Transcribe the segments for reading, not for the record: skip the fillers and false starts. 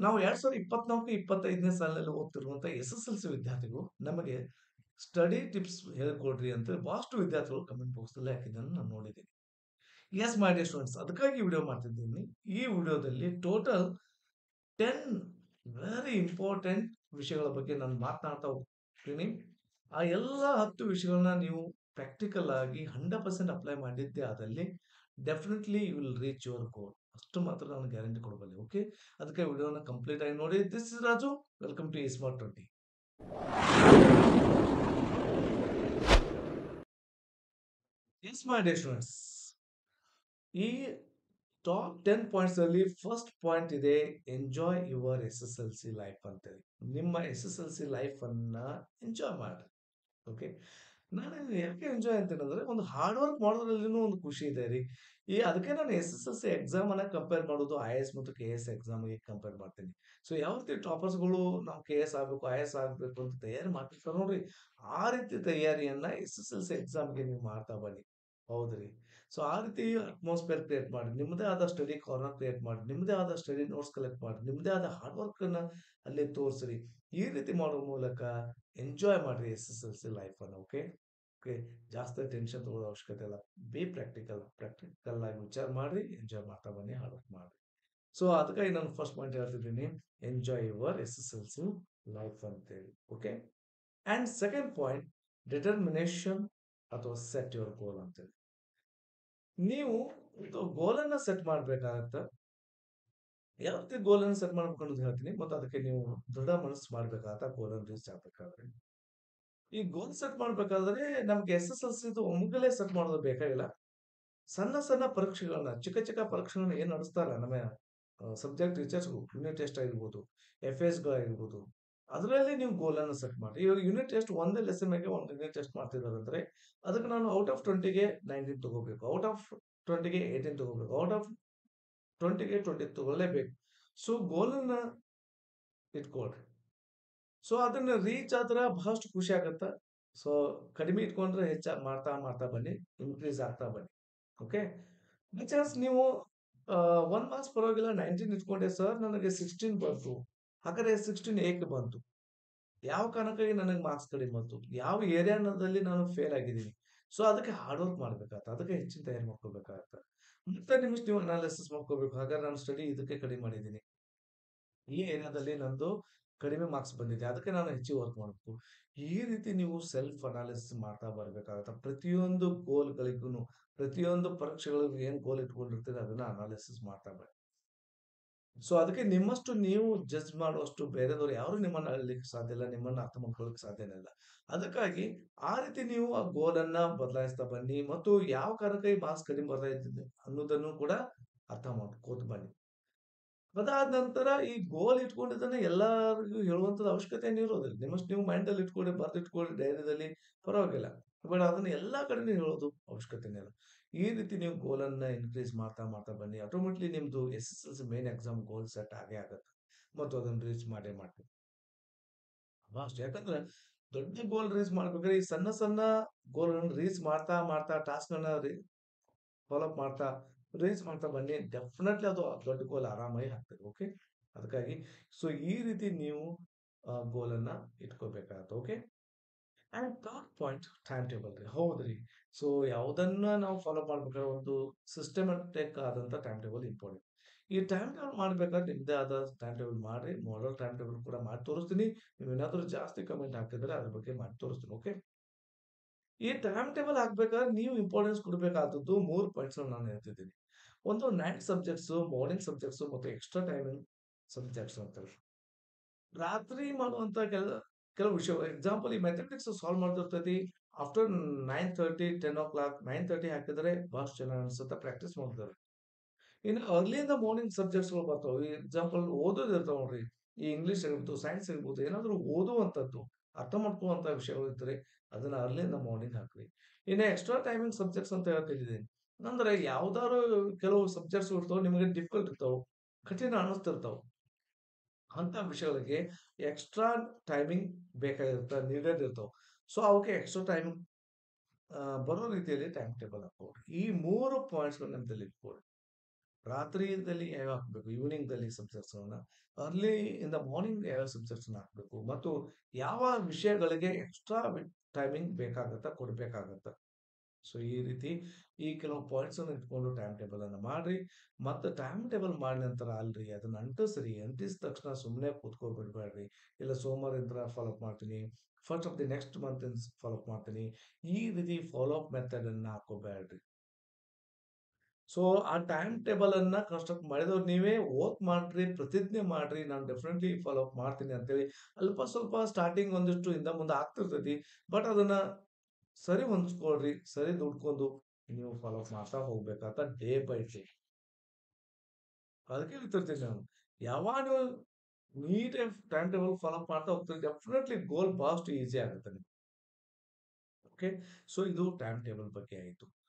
ನಾವು 2024-25ನೇ ಸಾಲಿನಲ್ಲಿ ಓದ್ತಿರುವಂತ SSLC ವಿದ್ಯಾರ್ಥಿಗಳು ನಮಗೆ ಸ್ಟಡಿ ಟಿಪ್ಸ್ ಹೇಳ್ಕೊಡ್ರಿ ಅಂತ ಬಹಳಷ್ಟು ವಿದ್ಯಾರ್ಥಿಗಳು ಕಮೆಂಟ್ ಬಾಕ್ಸ್ ಅಲ್ಲಿ ಹಾಕಿದ್ದನ್ನು ನಾನು ನೋಡಿದ್ದೀನಿ. ಎಸ್ ಮೈ ಡಿಯರ್ ಸ್ಟೂಡೆಂಟ್ಸ್, ಅದಕ್ಕಾಗಿ ವಿಡಿಯೋ ಮಾಡ್ತಿದ್ದೀನಿ. ಈ ವಿಡಿಯೋದಲ್ಲಿ ಟೋಟಲ್ 10 ವೆರಿ ಇಂಪಾರ್ಟೆಂಟ್ ವಿಷಯಗಳ ಬಗ್ಗೆ ನಾನು ಮಾತನಾಡ್ತಾ ಹೋಗ್ತೀನಿ. ಆ ಎಲ್ಲ 10 ವಿಷಯಗಳನ್ನ ನೀವು ಪ್ರಾಕ್ಟಿಕಲ್ ಆಗಿ 100% ಅಪ್ಲೈ ಮಾಡಿದ್ದೆ ಆದಲ್ಲಿ definitely you will reach your goal. ಅಷ್ಟು ಮಾತ್ರ ನಾನು ಗ್ಯಾರಂಟಿ ಕೊಡಬಲ್ಲೆ. ಓಕೆ, ಅದಕ್ಕೆ ವಿಡಿಯೋನ ಕಂಪ್ಲೀಟ್ ಆಗಿ ನೋಡಿ. This is Raju, welcome to smart 20. Yes my dear students, ಈ ಟಾಪ್ 10 ಪಾಯಿಂಟ್ಸ್ ಅಲ್ಲಿ ಫಸ್ಟ್ ಪಾಯಿಂಟ್ ಇದೆ, ಎಂಜಾಯ್ ಯುವರ್ SSLC ಲೈಫ್ ಅಂತೇಳಿ. ನಿಮ್ಮ SSLC ಲೈಫ್ ಅನ್ನ ಎಂಜಾಯ್ ಮಾಡಿ. ಓಕೆ, ನಾನು ಯಾಕೆ ಎಂಜಾಯ್ ಅಂತೇನಂದ್ರೆ, ಒಂದು ಹಾರ್ಡ್ ವರ್ಕ್ ಮಾಡೋದ್ರಲ್ಲಿನೂ ಒಂದು ಖುಷಿ ಇದೆ ರೀ. ಅದಕ್ಕೆ ನಾನು SSLC ಎಕ್ಸಾಮ್ ಅನ್ನ ಕಂಪೇರ್ ಮಾಡೋದು IAS ಮತ್ತು KS ಎಕ್ಸಾಮ್ಗೆ ಕಂಪೇರ್ ಮಾಡ್ತೀನಿ. ಸೊ ಯಾವ ರೀತಿ ಟಾಪರ್ಸ್ಗಳು ನಾವು KS ಆಗ್ಬೇಕು, IAS ಆಗ್ಬೇಕು ಅಂತ ತಯಾರಿ ಮಾಡ್ತಿರ್ತಾರೆ ನೋಡ್ರಿ, ಆ ರೀತಿ ತಯಾರಿಯನ್ನ SSLC ಎಕ್ಸಾಮ್ಗೆ ನೀವು ಮಾಡ್ತಾ ಬನ್ನಿ. ಹೌದ್ರಿ. ಸೊ ಆ ರೀತಿ ಅಟ್ಮಾಸ್ಫಿಯರ್ ಕ್ರಿಯೇಟ್ ಮಾಡಿ, ನಿಮ್ಮದೇ ಆದ ಸ್ಟಡಿ ಕಾರ್ನರ್ ಕ್ರಿಯೇಟ್ ಮಾಡಿ, ನಿಮ್ಮದೇ ಆದ ಸ್ಟಡಿ ನೋಟ್ಸ್ ಕಲೆಕ್ಟ್ ಮಾಡಿ, ನಿಮ್ಮದೇ ಆದ ಹಾರ್ಡ್ ವರ್ಕ್ ಅನ್ನ ಅಲ್ಲಿ ತೋರಿಸ್ರಿ. ಈ ರೀತಿ ಮಾಡೋ ಮೂಲಕ ಎಂಜಾಯ್ ಮಾಡ್ರಿ SSLC ಲೈಫ್ ಅನ್ನು. ಓಕೆ ಓಕೆ, ಜಾಸ್ತಿ ಟೆನ್ಷನ್ ತಗೊಳ್ಳೋ ಅವಶ್ಯಕತೆ ಇಲ್ಲ. ಬಿ ಪ್ರಾಕ್ಟಿಕಲ್ ಆಗಿ ವಿಚಾರ ಮಾಡ್ರಿ, ಎಂಜಾಯ್ ಮಾಡ್ತಾ ಬನ್ನಿ, ಹಾರ್ಡ್ ವರ್ಕ್ ಮಾಡ್ರಿ. ಸೊ ಅದಕ್ಕಾಗಿ ನಾನು ಫಸ್ಟ್ ಪಾಯಿಂಟ್ ಹೇಳ್ತಿದ್ದೀನಿ, ಎಂಜಾಯ್ ಯುವರ್ SSLC ಲೈಫ್ ಅಂತೇಳಿ. Okay, and second point, determination ಅಥವಾ ಸೆಟ್ ಯುವರ್ ಗೋಲ್ ಅಂತೇಳಿ. ನೀವು ಗೋಲ್ ಅನ್ನ ಸೆಟ್ ಮಾಡ್ಬೇಕಾಗತ್ತ. ಯಾವ ರೀತಿ ಗೋಲ್ ಅನ್ನು ಸೆಟ್ ಮಾಡ್ಬೇಕು ಅನ್ನೋದು ಹೇಳ್ತೀನಿ, ಮತ್ತು ಅದಕ್ಕೆ ನೀವು ದೃಢ ಮನಸ್ಸು ಮಾಡ್ಬೇಕಾಗತ್ತ ಗೋಲ್ ಅನ್ನು ರೀಚ್ ಆಗ್ಬೇಕಾದ್ರೆ. ಈ ಗೋಲ್ ಸೆಟ್ ಮಾಡ್ಬೇಕಾದ್ರೆ ನಮ್ಗೆ SSLC ಒಮ್ಮೆಲೇ ಸೆಟ್ ಮಾಡೋದು ಬೇಕಾಗಿಲ್ಲ. ಸಣ್ಣ ಸಣ್ಣ ಪರೀಕ್ಷೆಗಳನ್ನ, ಚಿಕ್ಕ ಚಿಕ್ಕ ಪರೀಕ್ಷೆಗಳನ್ನ ಏನ್ ನಡೆಸ್ತಾರ ನಮ್ಮ ಸಬ್ಜೆಕ್ಟ್ ಟೀಚರ್ಸ್, ಯೂನಿಟ್ ಟೆಸ್ಟ್ ಆಗಿರ್ಬೋದು, FS ಗಳಾಗಿರ್ಬೋದು, ಅದರಲ್ಲಿ ನೀವು ಗೋಲ್ ಅನ್ನು ಸೆಟ್ ಮಾಡಿ. ಇವಾಗ ಯೂನಿಟ್ ಟೆಸ್ಟ್ ಒಂದೇ ಲೆಸನ್ ಮೇಲೆ ಒಂದು ಯೂನಿಟ್ ಟೆಸ್ಟ್ ಮಾಡ್ತಿದ್ದಾರೆ ಅಂದ್ರೆ, ಅದಕ್ಕೆ ನಾನು ಔಟ್ ಆಫ್ 20ಗೆ 19 ತಗೋಬೇಕು, ಔಟ್ ಆಫ್ 20ಗೆ 18 ತಗೋಬೇಕು, ಔಟ್ ಆಫ್ 20ಗೆ 20 ತಗೊಳ್ಳೇಬೇಕು. ಸೊ ಗೋಲ್ ಅನ್ನ ಇಟ್ಕೊಳ್ರಿ. ಸೊ ಅದನ್ನ ರೀಚ್ ಆದ್ರೆ ಬಹಳಷ್ಟು ಖುಷಿ ಆಗತ್ತ. ಸೊ ಕಡಿಮೆ ಇಟ್ಕೊಂಡ್ರೆ ಹೆಚ್ಚಾಗಿ ಮಾಡ್ತಾ ಮಾಡ್ತಾ ಬನ್ನಿ, ಇನ್ಕ್ರೀಸ್ ಆಗ್ತಾ ಬನ್ನಿ. ಓಕೆ, ಬೈ ಚಾನ್ಸ್ ನೀವು 1 ಮಾರ್ಕ್ಸ್ ಪರವಾಗಿಲ್ಲ 19 ಇಟ್ಕೊಂಡೆ ಸರ್, ನನಗೆ 16 ಬಂತು, ಹಾಗಾದ್ರೆ 16 ಏಕೆ ಬಂತು, ಯಾವ ಕಾರಣಕ್ಕಾಗಿ ನನಗೆ ಮಾರ್ಕ್ಸ್ ಕಡಿಮೆ ಬಂತು, ಯಾವ ಏರಿಯಾದಲ್ಲಿ ನಾನು ಫೇಲ್ ಆಗಿದ್ದೀನಿ. ಸೊ ಅದಕ್ಕೆ ಹಾರ್ಡ್ ವರ್ಕ್ ಮಾಡ್ಬೇಕಾಗತ್ತ, ಅದಕ್ಕೆ ಹೆಚ್ಚಿನ ತಯಾರಿ ಮಾಡ್ಕೋಬೇಕಾಗತ್ತ. ಮತ್ತೆ ನಿಮ್ಗೆ ನೀವು ಅನಾಲಿಸಿಸ್ ಮಾಡ್ಕೋಬೇಕು, ಹಾಗಾದ್ರೆ ನಾನು ಸ್ಟಡಿ ಇದಕ್ಕೆ ಕಡಿಮೆ ಮಾಡಿದ್ದೀನಿ, ಈ ಏರಿಯಾದಲ್ಲಿ ನಂದು ಕಡಿಮೆ ಮಾರ್ಕ್ಸ್ ಬಂದಿದೆ, ಅದಕ್ಕೆ ನಾನು ಹೆಚ್ಚಿಗೆ ವರ್ಕ್ ಮಾಡಬೇಕು. ಈ ರೀತಿ ನೀವು ಸೆಲ್ಫ್ ಅನಾಲಿಸಿಸ್ ಮಾಡ್ತಾ ಬರ್ಬೇಕಾಗತ್ತ. ಪ್ರತಿಯೊಂದು ಗೋಲ್ಗಳಿಗೂ, ಪ್ರತಿಯೊಂದು ಪರೀಕ್ಷೆಗಳಿಗೂ ಏನ್ ಗೋಲ್ ಇಟ್ಕೊಂಡಿರ್ತೀರಿ ಅದನ್ನ ಅನಾಲಿಸಿಸ್ ಮಾಡ್ತಾ ಬರ್ರಿ. ಸೊ ಅದಕ್ಕೆ ನಿಮ್ಮಷ್ಟು ನೀವು ಜಡ್ಜ್ ಮಾಡುವಷ್ಟು ಬೇರೆದವ್ರು ಯಾರು ನಿಮ್ಮನ್ನ ಅಳ್ಲಿಕ್ಕೆ ಸಾಧ್ಯ ಇಲ್ಲ, ನಿಮ್ಮನ್ನ ಅರ್ಥ ಮಾಡ್ಕೊಳ್ಳಿಕ್ಕೆ ಸಾಧ್ಯನೇ ಇಲ್ಲ. ಅದಕ್ಕಾಗಿ ಆ ರೀತಿ ನೀವು ಆ ಗೋಲ್ ಅನ್ನ ಬದಲಾಯಿಸ್ತಾ ಬನ್ನಿ, ಮತ್ತು ಯಾವ ಕಾರಣಕ್ಕಾಗಿ ಮಾರ್ಕ್ಸ್ ಕಡಿಮೆ ಬರ್ತಾ ಇದ್ದಿದೆ ಅನ್ನೋದನ್ನು ಕೂಡ ಅರ್ಥ ಮಾಡ್ಕೋತ ಬನ್ನಿ. ಅದಾದ ನಂತರ ಈ ಗೋಲ್ ಇಟ್ಕೊಂಡಿದ್ದನ್ನ ಎಲ್ಲರಿಗೂ ಹೇಳುವಂತದ್ದು ಅವಶ್ಯಕತೆ ಇರೋದಿಲ್ಲ. ನಿಮ್ಮಷ್ಟು ನೀವು ಮೈಂಡ್ ಅಲ್ಲಿ ಇಟ್ಕೊಳ್ಳಿ, ಬರ್ದಿಟ್ಕೊಳ್ಳಿ ಡೈರಿಯಲ್ಲಿ, ಪರವಾಗಿಲ್ಲ. ಬಟ್ ಅದನ್ನ ಎಲ್ಲಾ ಕಡೆನೂ ಹೇಳೋದು ಅವಶ್ಯಕತೆನೇ ಇಲ್ಲ. ಈ ರೀತಿ ನೀವು ಗೋಲ್ ಅನ್ನ ಇನ್ಕ್ರೀಸ್ ಮಾಡ್ತಾ ಮಾಡ್ತಾ ಬನ್ನಿ, ಆಟೋಮೆಟ್ಲಿ ನಿಮ್ದು SSLC main exam goal set ಆಗೇ ಆಗತ್ತೆ, ಮತ್ತು ಅದನ್ನ ರೀಚ್ ಮಾಡೇ ಮಾಡ್ತೀವಿ. ಅಷ್ಟೇ, ಯಾಕಂದ್ರೆ ದೊಡ್ಡ ಗೋಲ್ ರೀಚ್ ಮಾಡ್ಬೇಕಾದ್ರೆ ಈ ಸಣ್ಣ ಸಣ್ಣ ಗೋಲ್ ರೀಚ್ ಮಾಡ್ತಾ ಮಾಡ್ತಾ, ಟಾಸ್ಕ್ ಅನ್ನ ಫಾಲೋ ಅಪ್ ಮಾಡ್ತಾ ರೀಚ್ ಮಾಡ್ತಾ ಬನ್ನಿ, ಡೆಫಿನೆಟ್ಲಿ ಅದು ದೊಡ್ಡ ಗೋಲ್ ಆರಾಮಾಗಿ ಆಗ್ತದೆ. ಓಕೆ, ಅದಕ್ಕಾಗಿ ಸೊ ಈ ರೀತಿ ನೀವು ಗೋಲ್ ಅನ್ನ ಇಟ್ಕೋಬೇಕಾಗತ್ತೆ. Okay, and third point, time table ರೀ. ಹೌದ್ರಿ. ಸೊ ಯಾವುದನ್ನ ನಾವು ಫಾಲೋ ಮಾಡ್ಬೇಕಾದ್ರೆ ಒಂದು ಸಿಸ್ಟಮೆಟಿಕ್ ಆದಂತ ಟೈಮ್ ಟೇಬಲ್ ಇಂಪಾರ್ಟೆಂಟ್. ಈ ಟೈಮ್ ಟೇಬಲ್ ಮಾಡ್ಬೇಕಾದ್ರೆ ನಿಮ್ದೇ ಆದ ಟೈಮ್ ಟೇಬಲ್ ಮಾಡ್ರಿ. ಮಾಡಲ್ ಟೈಮ್ ಟೇಬಲ್ ಕೂಡ ಮಾಡಿ ತೋರಿಸ್ತೀನಿ. ನೀವು ಏನಾದ್ರೂ ಜಾಸ್ತಿ ಕಮೆಂಟ್ ಹಾಕಿದ್ರೆ ಅದ್ರ ಬಗ್ಗೆ ಮಾಡಿ ತೋರಿಸ್ತೀನಿ. ಓಕೆ, ಈ ಟೈಮ್ ಟೇಬಲ್ ಹಾಕ್ಬೇಕಾದ್ರೆ ನೀವು ಇಂಪಾರ್ಟೆನ್ಸ್ ಕೊಡಬೇಕಾದದ್ದು 3 ಪಾಯಿಂಟ್ಸ್ ನಾನು ಹೇಳ್ತಿದ್ದೀನಿ. ಒಂದು ನೈಟ್ ಸಬ್ಜೆಕ್ಟ್ಸ್, ಮಾರ್ನಿಂಗ್ ಸಬ್ಜೆಕ್ಟ್ಸ್, ಮತ್ತು ಎಕ್ಸ್ಟ್ರಾ ಟೈಮಿಂಗ್ ಸಬ್ಜೆಕ್ಟ್ಸ್ ಅಂತ. ರಾತ್ರಿ ಮಾಡುವಂತ ಕೆಲವು ವಿಷಯ, ಎಕ್ಸಾಂಪಲ್ ಈ ಮ್ಯಾಥಮೆಟಿಕ್ಸ್ ಸಾಲ್ವ್ ಮಾಡ್ತಿರ್ತೈತಿ ಆಫ್ಟರ್ 9:30 10 o'clock, 9:30 ಹಾಕಿದ್ರೆ ಬಹಳಷ್ಟು ಚೆನ್ನಾಗಿ ಅನ್ಸುತ್ತೆ, ಪ್ರಾಕ್ಟೀಸ್ ಮಾಡ್ತಾರೆ. ಇನ್ನು ಅರ್ಲಿಯಿಂದ ಮಾರ್ನಿಂಗ್ ಸಬ್ಜೆಕ್ಟ್ಸ್ ಗಳು ಬರ್ತಾವೆ. ಎಕ್ಸಾಂಪಲ್ ಓದೋದು ಇರ್ತಾವ ನೋಡ್ರಿ, ಈ ಇಂಗ್ಲಿಷ್ ಇರ್ಬೋದು, ಸೈನ್ಸ್ ಇರ್ಬೋದು, ಏನಾದ್ರು ಓದುವಂತದ್ದು, ಅರ್ಥ ಮಾಡ್ಕೊಳ್ಳುವಂತ ವಿಷಯಗಳು ಇರ್ತಾರೆ, ಅದನ್ನ ಅರ್ಲಿಯಿಂದ ಮಾರ್ನಿಂಗ್ ಹಾಕ್ರಿ. ಇನ್ನು ಎಕ್ಸ್ಟ್ರಾ ಟೈಮಿಂಗ್ ಸಬ್ಜೆಕ್ಟ್ಸ್ ಅಂತ ಹೇಳ್ತಿದ್ದೀನಿ ಅಂದ್ರೆ, ಯಾವ್ದಾದ್ರು ಕೆಲವು ಸಬ್ಜೆಕ್ಟ್ಸ್ ಇರ್ತಾವ ನಿಮಗೆ ಡಿಫಿಕಲ್ಟ್ ಇರ್ತಾವ, ಕಠಿಣ ಅನಿಸ್ತಿರ್ತಾವ, ಅಂತ ವಿಷಯಗಳಿಗೆ ಎಕ್ಸ್ಟ್ರಾ ಟೈಮಿಂಗ್ ಬೇಕಾಗಿರ್ತಾವ, ನೀಡೆಡ್ ಇರ್ತಾವ. ಸೊ ಅವಕ್ಕೆ ಎಕ್ಸ್ಟ್ರಾ ಟೈಮಿಂಗ್ ಬರೋ ರೀತಿಯಲ್ಲಿ ಟೈಮ್ ಟೇಬಲ್ ಹಾಕೋರಿ. ಈ 3 ಪಾಯಿಂಟ್ಸ್ ನೆನಪಲ್ಲಿ ಇಟ್ಕೊಳ್ಳಿ. ರಾತ್ರಿಯಲ್ಲಿ ಯಾವ್ಯಾವ ಹಾಕ್ಬೇಕು, ಈವ್ನಿಂಗ್‌ದಲ್ಲಿ ಸಬ್ಜೆಕ್ಟ್ಸ್‌ಗಳನ್ನ, ಅರ್ಲಿ ಇನ್ ದ ಮಾರ್ನಿಂಗ್ ಯಾವ್ಯಾವ ಸಬ್ಜೆಕ್ಟ್ಸ್‌ನ ಹಾಕ್ಬೇಕು ಮತ್ತು ಯಾವ ವಿಷಯಗಳಿಗೆ ಎಕ್ಸ್‌ಟ್ರಾ ಟೈಮಿಂಗ್ ಕೊಡ್ಬೇಕಾಗತ್ತಾ. ಸೊ ಈ ರೀತಿ ಈ ಕೆಲವು ಪಾಯಿಂಟ್ಸ್ ಅನ್ನು ಇಟ್ಕೊಂಡು ಟೈಮ್ ಟೇಬಲ್ ಅನ್ನ ಮಾಡ್ರಿ. ಮತ್ತೆ ಟೈಮ್ ಟೇಬಲ್ ಮಾಡಿದ ನಂತರ ಅಲ್ರಿ ಅದನ್ನ ಅಂಟಿಸ್ರಿ. ಅಂಟಿಸಿದ ತಕ್ಷಣ ಸುಮ್ಮನೆ ಕೂತ್ಕೊಬಿಡ್ಬೇಡ್ರಿ. ಇಲ್ಲ ಸೋಮವಾರದಿಂದ ಫಾಲೋ ಅಪ್ ಮಾಡ್ತೀನಿ. First of the next month follow up ಮಾಡ್ತೀನಿ. ಈ ರೀತಿ ಫಾಲೋ ಅಪ್ ಮೆಥಡ್ ಅನ್ನ ಹಾಕೋಬೇಡ್ರಿ. ಸೊ ಆ ಟೈಮ್ ಟೇಬಲ್ ಅನ್ನ ಕನ್ಸ್ಟ್ರಕ್ಟ್ ಮಾಡಿದವ್ರು ನೀವೇ ವರ್ಕ್ ಮಾಡ್ರಿ, ಪ್ರತಿಜ್ಞೆ ಮಾಡ್ರಿ, ನಾನು ಡೆಫಿನೆಟ್ಲಿ ಫಾಲೋ ಅಪ್ ಮಾಡ್ತೀನಿ ಅಂತೇಳಿ. ಅಲ್ಪ ಸ್ವಲ್ಪ ಸ್ಟಾರ್ಟಿಂಗ್ ಒಂದಿಷ್ಟು ಹಿಂದ ಮುಂದೆ ಆಗ್ತಿರ್ತೈತಿ. ಬಟ್ ಅದನ್ನ ಸರಿ ಹೊಂದ್ಸ್ಕೊಳ್ರಿ, ಸರಿ ದುಡ್ಕೊಂಡು ನೀವು ಫಾಲೋ ಅಪ್ ಮಾಡ್ತಾ ಹೋಗ್ಬೇಕಾತ ಡೇ ಬೈ ಡೇ. ಅದಕ್ಕೆ ಹೇಳ್ತಿರ್ತೀನಿ ನಾನು. ಯಾವಾಗ ನೀವು ನೀಟಾಗಿ ಟೈಮ್ ಟೇಬಲ್ ಫಾಲೋ ಅಪ್ ಮಾಡ್ತಾ ಹೋಗ್ತೀರಿ, ಡೆಫಿನೆಟ್ಲಿ ಗೋಲ್ ಬಹಳಷ್ಟು ಈಸಿ ಆಗುತ್ತೆ ನಿಮ್ಗೆ. ಓಕೆ. ಸೊ ಇದು ಟೈಮ್ ಟೇಬಲ್ ಬಗ್ಗೆ ಆಯಿತು.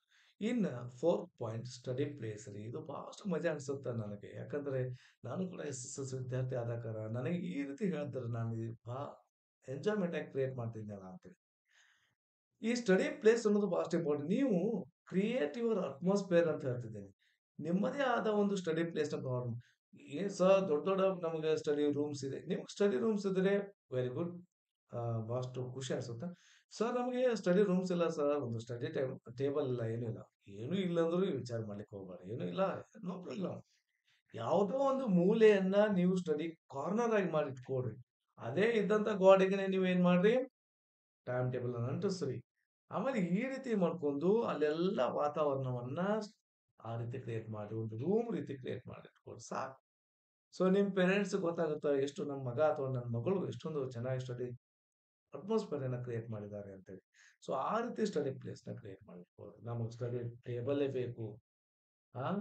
ಇನ್ನು ಫೋರ್ತ್ ಪಾಯಿಂಟ್ ಸ್ಟಡಿ ಪ್ಲೇಸ್ ರೀ. ಇದು ಬಹಳಷ್ಟು ಮಜಾ ಅನ್ಸುತ್ತೆ ನನಗೆ. ಯಾಕಂದ್ರೆ ನಾನು ಕೂಡ ಎಸ್ ವಿದ್ಯಾರ್ಥಿ ಆದ ಕಾರಣ ನನಗೆ ಈ ರೀತಿ ಹೇಳ್ತಾರೆ, ನಾನು ಬಹಳ ಎಂಜಾಯ್ಮೆಂಟ್ ಆಗಿ ಕ್ರಿಯೇಟ್ ಮಾಡ್ತಿದ್ನಲ್ಲ ಅಂತೇಳಿ. ಈ ಸ್ಟಡಿ ಪ್ಲೇಸ್ ಅನ್ನೋದು ಬಹಳಷ್ಟು ಇಂಪಾರ್ಟೆಂಟ್. ನೀವು ಕ್ರಿಯೇಟ್ ಯುವರ್ ಅಟ್ಮಾಸ್ಫಿಯರ್ ಅಂತ ಹೇಳ್ತಿದ್ದೀನಿ. ನಿಮ್ಮದೇ ಆದ ಒಂದು ಸ್ಟಡಿ ಪ್ಲೇಸ್‌ನ ಏನ್ ಸರ್ ದೊಡ್ಡ ದೊಡ್ಡ ನಮಗೆ ಸ್ಟಡಿ ರೂಮ್ಸ್ ಇದೆ. ನಿಮ್ಗೆ ಸ್ಟಡಿ ರೂಮ್ಸ್ ಇದ್ರೆ ವೆರಿ ಗುಡ್. ಬಹಳಷ್ಟು ಖುಷಿ ಅನ್ಸುತ್ತೆ. ಸರ್ ನಮಗೆ ಸ್ಟಡಿ ರೂಮ್ಸ್ ಇಲ್ಲ ಸರ್, ಒಂದು ಸ್ಟಡಿ ಟೇಬಲ್ ಇಲ್ಲ, ಏನೂ ಇಲ್ಲ. ಏನೂ ಇಲ್ಲ ಅಂದ್ರೂ ವಿಚಾರ ಮಾಡ್ಲಿಕ್ಕೆ ಹೋಗ್ಬೇಡಿ. ಏನೂ ಇಲ್ಲ, ನೋ ಪ್ರಾಬ್ಲಮ್. ಯಾವುದೋ ಒಂದು ಮೂಲೆಯನ್ನ ನೀವು ಸ್ಟಡಿ ಕಾರ್ನರ್ ಆಗಿ ಮಾಡಿಟ್ಕೊಳ್ರಿ. ಅದೇ ಇದ್ದಂತ ಗೋಡೆಗೆನೆ ನೀವೇನ್ ಮಾಡ್ರಿ, ಟೈಮ್ ಟೇಬಲ್ ಅನ್ನ ಅಂಟಿಸ್ರಿ. ಆಮೇಲೆ ಈ ರೀತಿ ಮಾಡ್ಕೊಂಡು ಅಲ್ಲೆಲ್ಲ ವಾತಾವರಣವನ್ನ ಆ ರೀತಿ ಕ್ರಿಯೇಟ್ ಮಾಡಿ, ಒಂದು ರೂಮ್ ರೀತಿ ಕ್ರಿಯೇಟ್ ಮಾಡಿ ಇಟ್ಕೊಳ್ರಿ ಸಾಕು. ಸೊ ನಿಮ್ ಪೇರೆಂಟ್ಸ್ ಗೊತ್ತಾಗುತ್ತೆ ಎಷ್ಟು ನಮ್ಮ ಮಗ ಅಥವಾ ನನ್ನ ಮಗಳು ಎಷ್ಟೊಂದು ಚೆನ್ನಾಗಿ ಸ್ಟಡಿ ಅಟ್ಮಾಸ್ಫಿಯರ್ ಅನ್ನ ಕ್ರಿಯೇಟ್ ಮಾಡಿದ್ದಾರೆ ಅಂತೇಳಿ. ಸೊ ಆ ರೀತಿ ಸ್ಟಡಿ ಪ್ಲೇಸ್ ನ ಕ್ರಿಯೇಟ್ ಮಾಡಿಟ್ಕೊಳ್ರಿ. ನಮಗೆ ಸ್ಟಡಿ ಟೇಬಲೇ ಬೇಕು, ಆ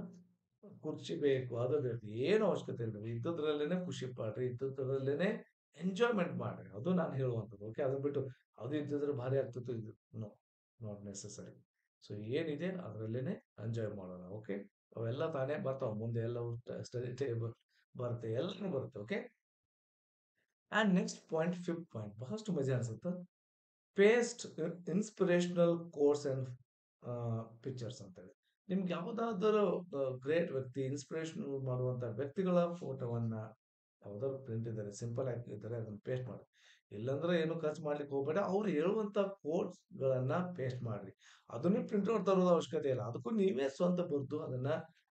ಕುರ್ಚಿ ಬೇಕು, ಅದು ಬೇಕು, ಏನು ಅವಶ್ಯಕತೆ ಇಲ್ಲ. ಇದ್ದದ್ರಲ್ಲೇನೆ ಖುಷಿ ಪಡ್ರಿ, ಇದ್ದದ್ರಲ್ಲೇನೆ ಎಂಜಾಯ್ಮೆಂಟ್ ಮಾಡ್ರಿ. ಅದು ನಾನು ಹೇಳುವಂಥದ್ದು. ಓಕೆ. ಅದನ್ನ ಬಿಟ್ಟು ಅದು ಇದ್ದಿದ್ರೆ ಭಾರಿ ಆಗ್ತಿತ್ತು, ಇದು ನೋ, ನಾಟ್ ನೆಸೆಸರಿ. ಸೊ ಏನಿದೆ ಅದರಲ್ಲೇನೆ ಎಂಜಾಯ್ ಮಾಡೋಣ. ಓಕೆ. ಅವೆಲ್ಲ ತಾನೇ ಬರ್ತಾವ ಮುಂದೆ, ಎಲ್ಲವೂ ಸ್ಟಡಿ ಟೇಬಲ್ ಬರುತ್ತೆ, ಎಲ್ಲನೂ ಬರುತ್ತೆ. Okay. And next point, fifth point ಬಹಳಷ್ಟು ಮಜಾ ಅನ್ಸುತ್ತೆ. Paste inspirational course and pictures ಅಂತೇಳಿ. ನಿಮ್ಗೆ ಯಾವ್ದಾದ್ರು ಗ್ರೇಟ್ ವ್ಯಕ್ತಿ, ಇನ್ಸ್ಪಿರೇಷನ್ ಮಾಡುವಂತ ವ್ಯಕ್ತಿಗಳ ಫೋಟೋವನ್ನ ಯಾವ್ದಾದ್ರು ಪ್ರಿಂಟ್ ಇದ್ದಾರೆ, ಸಿಂಪಲ್ ಆಗಿ ಇದ್ದಾರೆ, ಅದನ್ನ ಪೇಸ್ಟ್ ಮಾಡಿ. ಇಲ್ಲಾಂದ್ರೆ ಏನು ಖರ್ಚು ಮಾಡ್ಲಿಕ್ಕೆ ಹೋಗ್ಬೇಡ. ಅವ್ರು ಹೇಳುವಂತ ಕೋಟ್ಸ್ ಗಳನ್ನ ಪೇಸ್ಟ್ ಮಾಡ್ರಿ. ಅದನ್ನೇ ಪ್ರಿಂಟ್ ಔಟ್ ತರೋದು ಅವಶ್ಯಕತೆ ಇಲ್ಲ. ಅದಕ್ಕೂ ನೀವೇ ಸ್ವಂತ ಬರ್ದು ಅದನ್ನ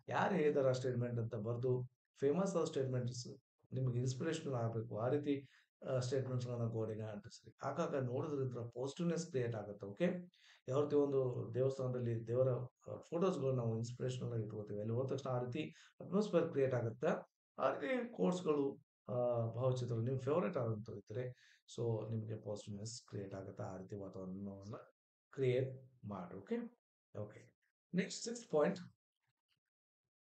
ಯಾರು ಹೇಳಿದಾರ ಸ್ಟೇಟ್ಮೆಂಟ್ ಅಂತ ಬರ್ದು, ಫೇಮಸ್ ಆದ ಸ್ಟೇಟ್ಮೆಂಟ್ಸ್ ನಿಮ್ಗೆ ಇನ್ಸ್ಪಿರೇಷನಲ್ ಆಗಬೇಕು ಆ ರೀತಿ ಸ್ಟೇಟ್ಮೆಂಟ್ಸ್ ಗಳನ್ನ ಗೋಡೆಗೆ ಅಂಟಿಸ್ರಿ. ಆಗಾಗ ನೋಡೋದ್ರಿಂದ ಪಾಸಿಟಿವ್ನೆಸ್ ಕ್ರಿಯೇಟ್ ಆಗುತ್ತೆ. ಓಕೆ. ಯಾವ ರೀತಿ ಒಂದು ದೇವಸ್ಥಾನದಲ್ಲಿ ದೇವರ ಫೋಟೋಸ್ಗಳು ನಾವು ಇನ್ಸ್ಪಿರೇಷನಲ್ ಆಗಿ ಇಟ್ಕೋತೀವಿ, ಅಲ್ಲಿ ಹೋದ ತಕ್ಷಣ ಆ ರೀತಿ ಅಟ್ಮಾಸ್ಫಿಯರ್ ಕ್ರಿಯೇಟ್ ಆಗುತ್ತೆ. ಆ ರೀತಿ ಕೋರ್ಸ್ಗಳು, ಭಾವಚಿತ್ರಗಳು ನಿಮ್ಮ ಫೇವರೇಟ್ ಆದಂಥವು ಇದ್ರೆ, ಸೊ ನಿಮಗೆ ಪಾಸಿಟಿವ್ನೆಸ್ ಕ್ರಿಯೇಟ್ ಆಗುತ್ತೆ. ಆ ರೀತಿ ವಾತಾವರಣವನ್ನ ಕ್ರಿಯೇಟ್ ಮಾಡಿ. Okay. Okay. Next six point,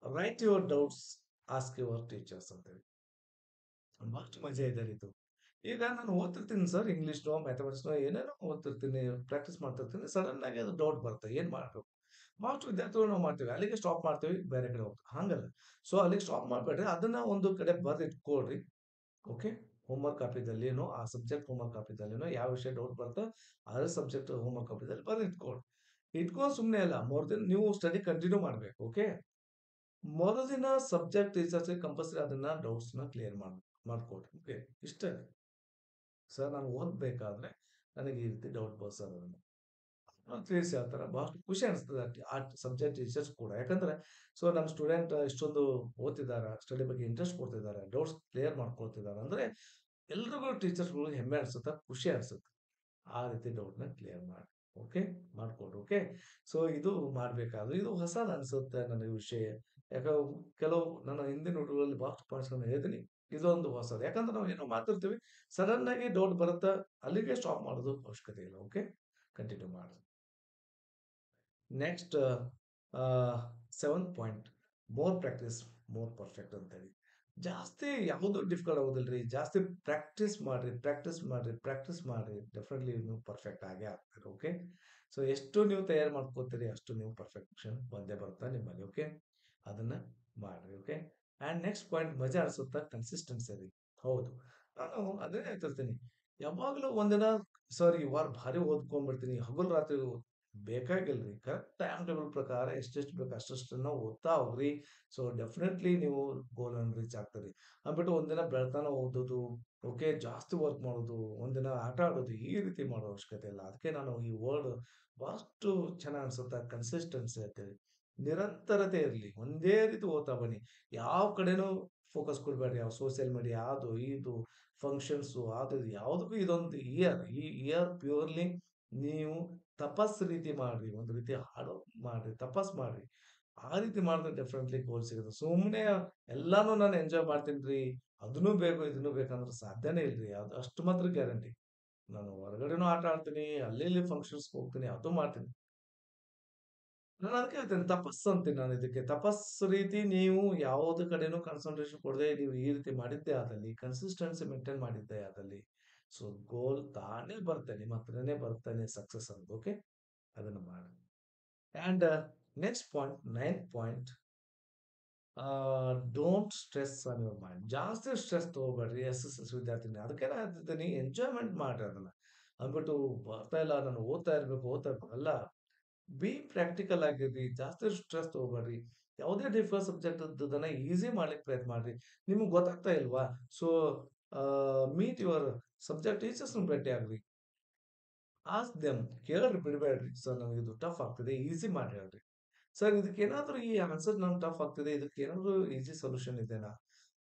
write your doubts, ask your teachers ಅಂತೇಳಿ. ಬಹಳಷ್ಟು ಮಜಾ ಇದೆ ಇದು. ಈಗ ನಾನು ಓದ್ತಿರ್ತೀನಿ ಸರ್, ಇಂಗ್ಲೀಷ್‌ನೋ, ಮ್ಯಾಥಮೆಟಿಕ್ಸ್‌ನೋ ಏನೇನೋ ಓದ್ತಿರ್ತೀನಿ, ಪ್ರಾಕ್ಟೀಸ್ ಮಾಡ್ತಿರ್ತೀನಿ. ಸಡನ್ ಆಗಿ ಅದು ಡೌಟ್ ಬರುತ್ತೆ. ಏನ್ ಮಾಡ್ಬೇಕು? ಬಹಳಷ್ಟು ವಿದ್ಯಾರ್ಥಿಗಳು ನಾವು ಮಾಡ್ತೀವಿ. ಅಲ್ಲಿಗೆ ಸ್ಟಾಪ್ ಮಾಡ್ತೀವಿ, ಬೇರೆ ಕಡೆ ಹೋಗ್ತೀವಿ. ಹಂಗಲ್ಲ. ಸೊ ಅಲ್ಲಿಗೆ ಸ್ಟಾಪ್ ಮಾಡ್ಬೇಡ್ರಿ. ಅದನ್ನ ಒಂದು ಕಡೆ ಬರ್ದಿಟ್ಕೊಳ್ರಿ. ಓಕೆ. ಹೋಮ್‌ವರ್ಕ್ ಕಾಪಿದಲ್ಲೇನೋ, ಆ ಸಬ್ಜೆಕ್ಟ್ ಹೋಮ್‌ವರ್ಕ್ ಕಾಪಿದಲ್ಲೇನೋ ಯಾವ ವಿಷಯ ಡೌಟ್ ಬರುತ್ತೋ, ಅದೇ ಸಬ್ಜೆಕ್ಟ್ ಹೋಮ್‌ವರ್ಕ್ ಕಾಪಿದಲ್ಲಿ ಬರ್ದಿಟ್ಕೊಳ್ರಿ. ಇಟ್ಕೊಂಡು ಸುಮ್ನೆ ಅಲ್ಲ, ಮರುದಿನ ನೀವು ಸ್ಟಡಿ ಕಂಟಿನ್ಯೂ ಮಾಡ್ಬೇಕು. ಓಕೆ. ಮರುದಿನ ಸಬ್ಜೆಕ್ಟ್ ಟೀಚರ್ಸ್‌ಗೆ ಕಂಪಲ್ಸರಿ ಅದನ್ನ ಡೌಟ್ಸ್‌ನ ಕ್ಲಿಯರ್ ಮಾಡ್ಕೊಡ್ರಿ. ಓಕೆ. ಇಷ್ಟೇ. ಸರ್ ನಾನು ಓದ್ಬೇಕಾದ್ರೆ ನನಗೆ ಈ ರೀತಿ ಡೌಟ್ ಬರ್ತದೆ ಸರ್ ಅದನ್ನು ತಿಳಿಸಿ ಹೇಳ್ತಾರೆ. ಬಹಳಷ್ಟು ಖುಷಿ ಅನಿಸ್ತದೆ ಆ ಸಬ್ಜೆಕ್ಟ್ ಟೀಚರ್ಸ್ ಕೂಡ. ಯಾಕಂದ್ರೆ ಸೊ ನಮ್ಮ ಸ್ಟೂಡೆಂಟ್ ಇಷ್ಟೊಂದು ಓದ್ತಿದ್ದಾರೆ, ಸ್ಟಡಿ ಬಗ್ಗೆ ಇಂಟ್ರೆಸ್ಟ್ ಕೊಡ್ತಿದ್ದಾರೆ, ಡೌಟ್ಸ್ ಕ್ಲಿಯರ್ ಮಾಡ್ಕೊಳ್ತಿದ್ದಾರೆ ಅಂದ್ರೆ ಎಲ್ರಿಗೂ ಟೀಚರ್ಸ್ಗಳು ಹೆಮ್ಮೆ ಅನ್ಸುತ್ತೆ, ಖುಷಿ ಅನ್ಸುತ್ತೆ. ಆ ರೀತಿ ಡೌಟ್‌ನ ಕ್ಲಿಯರ್ ಮಾಡಿ. ಓಕೆ. ಮಾಡ್ಕೊಡ್ರಿ. ಓಕೆ. ಸೊ ಇದು ಮಾಡ್ಬೇಕಾದ್ರೆ ಇದು ಹೊಸದು ಅನ್ಸುತ್ತೆ ನನಗೆ ವಿಷಯ. ಯಾಕಂದ್ರೆ ಕೆಲವು ನನ್ನ ಹಿಂದಿನ ನೋಟುಗಳಲ್ಲಿ ಬಹಳಷ್ಟು ಪಾಯಿಂಟ್ಸ್‌ಗಳನ್ನ ಹೇಳಿದೀನಿ. ಇದೊಂದು ಹೊಸದು. ಯಾಕಂದ್ರೆ ನಾವು ಏನೋ ಮಾತಾಡ್ತೀವಿ, ಸಡನ್ ಆಗಿ ಡೌಟ್ ಬರುತ್ತೆ, ಅಲ್ಲಿಗೆ ಸ್ಟಾಪ್ ಮಾಡೋದು ಅವಶ್ಯಕತೆ ಇಲ್ಲ. ಓಕೆ. ಕಂಟಿನ್ಯೂ ಮಾಡಿ. Next seventh point, more practice more perfect ಅಂತೇಳಿ. ಜಾಸ್ತಿ ಯಾವುದು ಡಿಫಿಕಲ್ಟ್ ಆಗೋದಿಲ್ರಿ. ಜಾಸ್ತಿ ಪ್ರಾಕ್ಟೀಸ್ ಮಾಡ್ರಿ, ಪ್ರಾಕ್ಟೀಸ್ ಮಾಡ್ರಿ, ಪ್ರಾಕ್ಟೀಸ್ ಮಾಡ್ರಿ. ಡೆಫಿನೆಟ್ಲಿ ನೀವು ಪರ್ಫೆಕ್ಟ್ ಆಗೇ ಆಗ್ತೀರಿ. ಓಕೆ. ಸೊ ಎಷ್ಟು ನೀವು ತಯಾರು ಮಾಡ್ಕೋತೀರಿ ಅಷ್ಟು ನೀವು ಪರ್ಫೆಕ್ಷನ್ ಬಂದೇ ಬರುತ್ತೆ ನಿಮ್ಮಲ್ಲಿ. ಓಕೆ. ಅದನ್ನ ಮಾಡ್ರಿ. ಓಕೆ. ಅಂಡ್ ನೆಕ್ಸ್ಟ್ ಪಾಯಿಂಟ್ ಮಜಾ ಅನ್ಸುತ್ತಾ, ಕನ್ಸಿಸ್ಟೆನ್ಸಿ ರೀ. ಹೌದು. ನಾನು ಅದೇ ಹೇಳ್ತಿರ್ತೀನಿ. ಯಾವಾಗಲೂ ಒಂದಿನ ಸರ್ ಈ ವಾರ ಭಾರಿ ಓದ್ಕೊಂಡ್ಬಿಡ್ತೀನಿ, ಹಗಲು ರಾತ್ರಿ ಬೇಕಾಗಿಲ್ರಿ. ಕರೆಕ್ಟ್ ಟೈಮ್ ಟೇಬಲ್ ಪ್ರಕಾರ ಎಷ್ಟೆಷ್ಟು ಬೇಕು ಅಷ್ಟಷ್ಟನ್ನ ಓದ್ತಾ ಹೋಗ್ರಿ. ಸೊ ಡೆಫಿನೆಟ್ಲಿ ನೀವು ಗೋಲ್ ಅನ್ನು ರೀಚ್ ಆಗ್ತೀರಿ. ಅಂದ್ಬಿಟ್ಟು ಒಂದಿನ ಬೆಳ್ತಾನ ಓದೋದು, ಓಕೆ ಜಾಸ್ತಿ ವರ್ಕ್ ಮಾಡೋದು, ಒಂದಿನ ಆಟ ಆಡೋದು ಈ ರೀತಿ ಮಾಡೋ ಅವಶ್ಯಕತೆ ಇಲ್ಲ. ಅದಕ್ಕೆ ನಾನು ಈ ವರ್ಡ್ ಬಹಳಷ್ಟು ಚೆನ್ನಾಗಿ ಅನ್ಸುತ್ತೆ ಕನ್ಸಿಸ್ಟೆನ್ಸಿ ಅಂತೇಳಿ. ನಿರಂತರತೆ ಇರಲಿ. ಒಂದೇ ರೀತಿ ಓದ್ತಾ ಬನ್ನಿ. ಯಾವ ಕಡೆನೂ ಫೋಕಸ್ ಕೊಡ್ಬೇಡ್ರಿ. ಯಾವ ಸೋಷಿಯಲ್ ಮೀಡಿಯಾ ಅದು ಇದು ಫಂಕ್ಷನ್ಸು ಅದು ಇದು ಯಾವುದಕ್ಕೂ ಇದೊಂದು ಇಯರ್. ಈ ಇಯರ್ ಪ್ಯೂರ್ಲಿ ನೀವು ತಪಸ್ ರೀತಿ ಮಾಡ್ರಿ. ಒಂದು ರೀತಿ ಹಾಡು ಮಾಡ್ರಿ, ತಪಸ್ ಮಾಡ್ರಿ. ಆ ರೀತಿ ಮಾಡಿದ್ರೆ ಡೆಫಿನೆಟ್ಲಿ ಗೋಲ್ ಸಿಗುತ್ತೆ. ಸುಮ್ಮನೆ ಎಲ್ಲಾನು ನಾನು ಎಂಜಾಯ್ ಮಾಡ್ತೀನ್ರಿ, ಅದನ್ನೂ ಬೇಕು ಇದನ್ನೂ ಬೇಕಂದ್ರೆ ಸಾಧ್ಯನೇ ಇಲ್ರಿ. ಅದು ಅಷ್ಟು ಮಾತ್ರ ಗ್ಯಾರಂಟಿ. ನಾನು ಹೊರಗಡೆನೂ ಆಟ ಆಡ್ತೀನಿ, ಅಲ್ಲಿ ಇಲ್ಲಿ ಫಂಕ್ಷನ್ಸ್‌ಗೆ ಹೋಗ್ತೀನಿ, ಅದು ಮಾಡ್ತೀನಿ. ನಾನು ಅದಕ್ಕೆ ಹೇಳ್ತೇನೆ ತಪಸ್ಸು ಅಂತೀನಿ ನಾನು ಇದಕ್ಕೆ. ತಪಸ್ಸು ರೀತಿ ನೀವು ಯಾವುದೇ ಕಡೆನೂ ಕಾನ್ಸಂಟ್ರೇಷನ್ ಕೊಡದೆ ನೀವು ಈ ರೀತಿ ಮಾಡಿದ್ದೇ ಆದಲ್ಲಿ, ಕನ್ಸಿಸ್ಟೆನ್ಸಿ ಮೇಂಟೈನ್ ಮಾಡಿದ್ದೇ ಆದಲ್ಲಿ, ಸೊ ಗೋಲ್ ತಾನೇ ಬರುತ್ತೆ. ನಿಮ್ಮ ಹತ್ರನೇ ಬರ್ತಾನೆ ಸಕ್ಸಸ್ ಅನ್ನೋದು. ಓಕೆ? ಅದನ್ನ ಮಾಡಿ. And next point, 9th point don't stress on your mind. ಜಾಸ್ತಿ ಸ್ಟ್ರೆಸ್ ತಗೋಬೇಡ್ರಿ ಎಸ್ ವಿದ್ಯಾರ್ಥಿನಿ. ಅದಕ್ಕೆ ನಾನು ಹೇಳ್ತಿದ್ದೀನಿ ಎಂಜಾಯ್ಮೆಂಟ್ ಮಾಡ್ರಿ ಅದನ್ನ. ಅಂದ್ಬಿಟ್ಟು ಬರ್ತಾ ಇಲ್ಲ ನಾನು ಓದ್ತಾ ಇರ್ಬೇಕು ಅಲ್ಲ. ಬಿ ಪ್ರಾಕ್ಟಿಕಲ್ ಆಗಿರ್ರಿ. ಜಾಸ್ತಿ ಸ್ಟ್ರೆಸ್ ತಗೋಬೇಡ್ರಿ. ಯಾವುದೇ ಡಿಫಿಕಲ್ಟ್ ಸಬ್ಜೆಕ್ಟ್ ಇದ್ದದನ್ನ ಈಸಿ ಮಾಡ್ಲಿಕ್ಕೆ ಪ್ರಯತ್ನ ಮಾಡ್ರಿ. ನಿಮ್ಗೆ ಗೊತ್ತಾಗ್ತಾ ಇಲ್ವಾ? ಸೊ ಮೀಟ್ ಯುವರ್ ಸಬ್ಜೆಕ್ಟ್ ಟೀಚರ್ಸ್‌ನ ಭೇಟಿ ಆಗ್ರಿ. ಆಸ್ಕ್ ದೆಮ್ ಕೇಳ್ರಿ ಬಿಡ್ಬೇಡ್ರಿ. ಸರ್ ನನಗೆ ಇದು ಟಫ್ ಆಗ್ತಿದೆ ಈಸಿ ಮಾಡಿ ಹೇಳ್ರಿ. ಸರ್ ಇದಕ್ಕೇನಾದ್ರೂ ಈ ಆನ್ಸರ್ ನಂಗೆ ಟಫ್ ಆಗ್ತಿದೆ ಇದಕ್ಕೇನಾದ್ರೂ ಈಸಿ ಸೊಲ್ಯೂಷನ್ ಇದೆನಾ?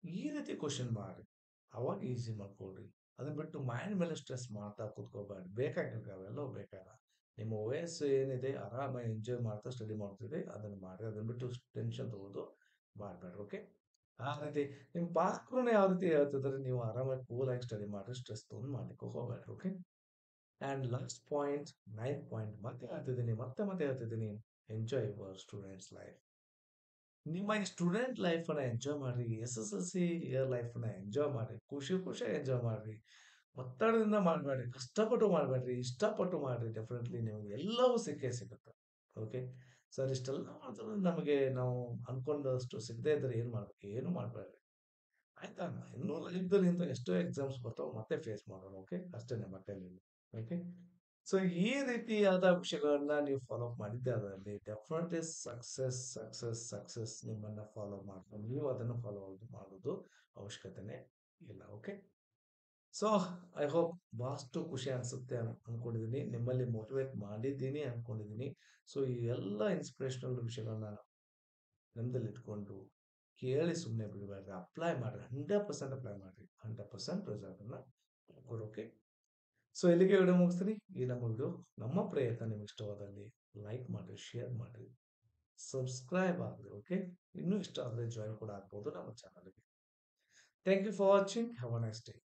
ಈ ರೀತಿ ಕ್ವಶನ್ ಮಾಡ್ರಿ. ಅವಾಗ ಈಸಿ ಮಾಡ್ಕೊಳ್ರಿ. ಅದನ್ನ ಬಿಟ್ಟು ಮೈಂಡ್ ಮೇಲೆ ಸ್ಟ್ರೆಸ್ ಮಾಡ್ತಾ ಕೂತ್ಕೋಬೇಡ್ರಿ. ಬೇಕಾಗಿಲ್ರಿ ಅವೆಲ್ಲವೂ ಬೇಕಾಗಿಲ್ಲ. ನಿಮ್ಮ ವಯಸ್ಸು ಏನಿದೆ ಆರಾಮಾಗಿ ಎಂಜಾಯ್ ಮಾಡ್ತಾ ಸ್ಟಡಿ ಮಾಡ್ತಿರಿ ಅದನ್ನ ಮಾಡ್ರಿ. ಅದನ್ನ ಬಿಟ್ಟು ಟೆನ್ಷನ್ ತಗೋದು ಮಾಡ್ಬೇಡ್ರಿ. ಓಕೆ? ಆ ರೀತಿ ನಿಮ್ಮ ಪಾಲಕರು ಯಾವ ರೀತಿ ಹೇಳ್ತಿದಾರೆ ನೀವು ಆರಾಮಾಗಿ ಕೂಲ್ ಆಗಿ ಸ್ಟಡಿ ಮಾಡ್ರಿ. ಸ್ಟ್ರೆಸ್ ತಗೊಂಡು ಮಾಡ್ಲಿಕ್ಕೆ ಹೋಗ್ಬೇಡ್ರಿ. Okay? And last point, 9th point ಮತ್ತೆ ಹೇಳ್ತಿದ್ದೀನಿ. Enjoy your students life. ನಿಮ್ಮ ಈ ಸ್ಟೂಡೆಂಟ್ ಲೈಫನ್ನ ಎಂಜಾಯ್ ಮಾಡ್ರಿ. ಎಸ್-ಎಸ್-ಎಲ್-ಸಿ ಇಯರ್ ಲೈಫನ್ನ ಎಂಜಾಯ್ ಮಾಡ್ರಿ. ಖುಷಿಯಾಗಿ ಎಂಜಾಯ್ ಮಾಡ್ರಿ. ಒತ್ತಡದಿಂದ ಮಾಡ್ಬೇಡ್ರಿ. ಕಷ್ಟಪಟ್ಟು ಮಾಡ್ಬೇಡ್ರಿ. ಇಷ್ಟಪಟ್ಟು ಮಾಡ್ರಿ. ಡೆಫಿನೆಟ್ಲಿ ನಿಮ್ಗೆ ಎಲ್ಲವೂ ಸಿಕ್ಕೇ ಸಿಗುತ್ತೆ. ಓಕೆ? ಸರ್ ಇಷ್ಟೆಲ್ಲ ಮಾಡಿದ್ರು ನಮಗೆ ನಾವು ಅನ್ಕೊಂಡಷ್ಟು ಸಿಗದೇ ಇದ್ರೆ ಏನ್ ಮಾಡ್ಬೇಕು? ಏನು ಮಾಡ್ಬೇಡ್ರಿ. ಆಯ್ತಾ? ಇನ್ನೂ ಲೈಫ್‌ದಲ್ಲಿ ಇಂಥ ಎಷ್ಟೋ ಎಕ್ಸಾಮ್ಸ್ ಬರ್ತಾವ. ಮತ್ತೆ ಫೇಸ್ ಮಾಡೋಣ. ಓಕೆ? ಅಷ್ಟೇನೆ ಮತ್ತೇನಿಲ್ಲ. ಓಕೆ? ಸೊ ಈ ರೀತಿಯಾದ ವಿಷಯಗಳನ್ನ ನೀವು ಫಾಲೋ ಅಪ್ ಮಾಡಿದ್ದೆ ಅದರಲ್ಲಿ ಡೆಫಿನೆಟ್ಲಿ ಸಕ್ಸಸ್ ನಿಮ್ಮನ್ನ ಫಾಲೋ ಮಾಡ್ಕೊಂಡು ನೀವು ಅದನ್ನು ಫಾಲೋ ಮಾಡೋದು ಅವಶ್ಯಕತೆನೇ ಇಲ್ಲ. ಓಕೆ? ಸೊ ಐ ಹೋಪ್ ಬಹಳಷ್ಟು ಖುಷಿ ಅನ್ಸುತ್ತೆ ಅನ್ಕೊಂಡಿದ್ದೀನಿ. ನಿಮ್ಮಲ್ಲಿ ಮೋಟಿವೇಟ್ ಮಾಡಿದ್ದೀನಿ ಅನ್ಕೊಂಡಿದ್ದೀನಿ. ಸೊ ಈ ಎಲ್ಲ ಇನ್ಸ್ಪಿರೇಷನಲ್ ವಿಷಯಗಳನ್ನ ನೆನಪಲ್ಲಿ ಇಟ್ಕೊಂಡು ಕೇಳಿ ಸುಮ್ಮನೆ ಬಿಡಬೇಡ್ರಿ. ಅಪ್ಲೈ ಮಾಡ್ರಿ. 100% ಅಪ್ಲೈ ಮಾಡ್ರಿ. 100% ರಿಸಲ್ಟ್ ಅನ್ನ ಕೊಡೋಕೆ. ಸೊ ಇಲ್ಲಿಗೆ ವಿಡಿಯೋ ಮುಗಿಸ್ತೀನಿ. ಈ ನಮ್ಮ ವಿಡಿಯೋ ನಮ್ಮ ಪ್ರಯತ್ನ ನಿಮ್ಗೆ ಇಷ್ಟವಾದಲ್ಲಿ ಲೈಕ್ ಮಾಡ್ರಿ, ಶೇರ್ ಮಾಡ್ರಿ, ಸಬ್ಸ್ಕ್ರೈಬ್ ಆಗ್ರಿ. ಓಕೆ? ಇನ್ನೂ ಇಷ್ಟ ಆದರೆ ಜಾಯಿನ್ ಕೂಡ ಆಗ್ಬೋದು ನಮ್ಮ ಚಾನಲ್‌ಗೆ. Thank you for watching. Have a nice day.